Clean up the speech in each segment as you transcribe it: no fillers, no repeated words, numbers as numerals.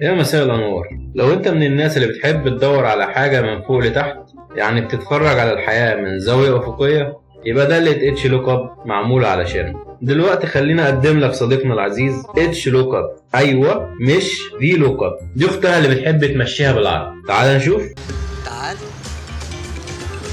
يا مساء الانوار. لو انت من الناس اللي بتحب تدور على حاجه من فوق لتحت، يعني بتتفرج على الحياه من زاويه افقيه، يبقى ده اللي اتش لوك اب معمول علشانه. دلوقتي خلينا اقدم لك صديقنا العزيز اتش لوك اب. ايوه، مش في لوك اب، دي اختها اللي بتحب تمشيها بالعرض. تعال نشوف. تعال.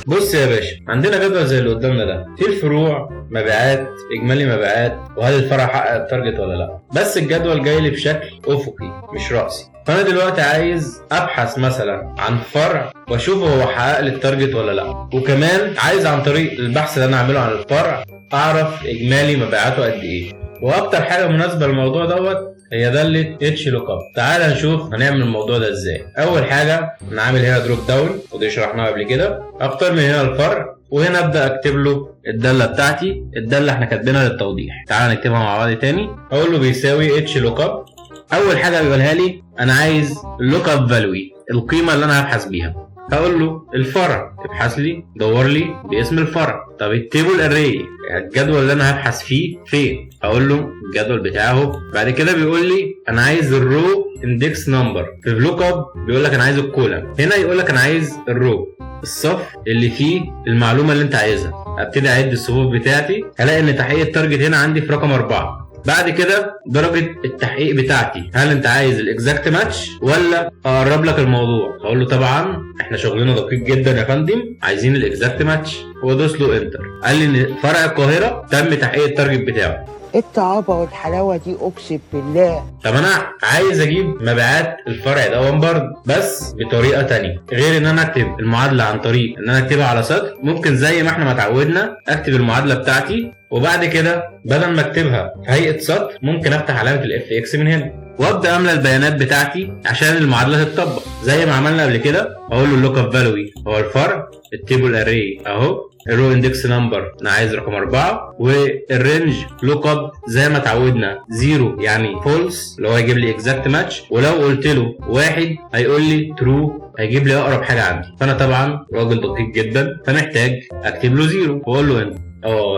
بص يا باشا، عندنا جدول زي اللي قدامنا ده، في الفروع، مبيعات، اجمالي مبيعات، وهل الفرع حقق التارجت ولا لا. بس الجدول جاي لي بشكل افقي مش راسي. فانا دلوقتي عايز ابحث مثلا عن فرع واشوف هو حقق لي التارجت ولا لا، وكمان عايز عن طريق البحث اللي انا اعمله عن الفرع اعرف اجمالي مبيعاته قد ايه. واكتر حاجه مناسبه للموضوع دوت هي دالة اتش لوك اب. تعال نشوف هنعمل الموضوع ده ازاي. اول حاجه نعمل هنا دروب داون، ودي شرحناها قبل كده. اختار من هنا الفرع، وهنا ابدا اكتب له الداله بتاعتي. الداله احنا كاتبينها للتوضيح، تعال نكتبها مع بعض تاني. اقول له بيساوي اتش لوك اب. اول حاجه بيقولها لي انا عايز لوك اب فالوي، القيمه اللي انا هبحث بيها. هقول له الفرع، ابحث لي دور لي باسم الفرع. طب التيبل اري، الجدول اللي انا هبحث فيه فين؟ هقول له الجدول بتاعه اهو. بعد كده بيقول لي انا عايز الرو اندكس نمبر. في لوك اب بيقول لك انا عايز الكولم، هنا يقول لك انا عايز الرو، الصف اللي فيه المعلومه اللي انت عايزها. ابتدي اعد الصفوف بتاعتي، هلاقي ان تحقيق التارجت هنا عندي في رقم 4. بعد كده درجة التحقيق بتاعتي، هل انت عايز الاكزاكت ماتش ولا اقرب لك الموضوع؟ هقول له طبعا احنا شغلنا دقيق جدا يا فندم، عايزين الاكزاكت ماتش. وادوس له انتر. قال لي ان فرع القاهرة تم تحقيق التارجت بتاعه. الطعابة والحلاوة دي اقسم بالله. طب انا عايز اجيب مبيعات الفرع ده برضه، بس بطريقه تانية غير ان انا اكتب المعادله عن طريق ان انا اكتبها على سطر. ممكن زي ما احنا ما اتعودنا اكتب المعادله بتاعتي، وبعد كده بدل ما اكتبها في هيئه سطر ممكن افتح علامه الاف اكس من هنا وابدا املى البيانات بتاعتي عشان المعادله تتطبق زي ما عملنا قبل كده. اقول له اللوك اب فالوي هو الفرع، التيبل اري اهو، الرو اندكس نمبر انا عايز رقم 4، والرينج لوك اب زي ما اتعودنا 0 يعني فولس اللي هو يجيب لي اكزاكت ماتش، ولو قلت له 1 هيقول لي ترو، هيجيب لي اقرب حاجه عندي. فانا طبعا راجل دقيق جدا فمحتاج اكتب له 0 واقول له انت.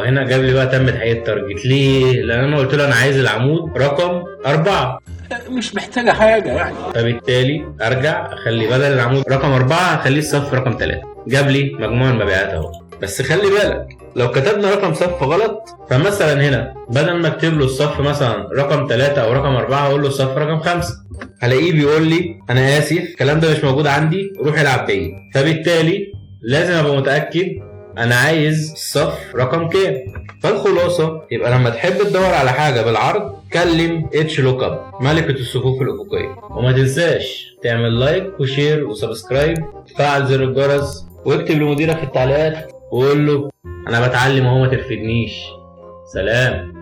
هنا جاب لي بقى تم تحقيق التارجت. ليه؟ لان انا قلت له انا عايز العمود رقم 4، مش محتاجه حاجه يعني. فبالتالي ارجع اخلي بدل العمود رقم 4 اخليه الصف رقم 3. جاب لي مجموع المبيعات اهو. بس خلي بالك لو كتبنا رقم صف غلط، فمثلا هنا بدل ما اكتب له الصف مثلا رقم 3 او رقم 4 اقول له الصف رقم 5، هلاقيه بيقول لي انا اسف الكلام ده مش موجود عندي، روح العب بيه. فبالتالي لازم ابقى متاكد انا عايز الصف رقم كام. فالخلاصه يبقى لما تحب تدور على حاجه بالعرض كلم اتش لوك اب، ملكه الصفوف الافقيه. وما تنساش تعمل لايك وشير وسبسكرايب، تفعل زر الجرس، واكتب لمديرك في التعليقات وقول له انا بتعلم اهو ما ترفدنيش. سلام.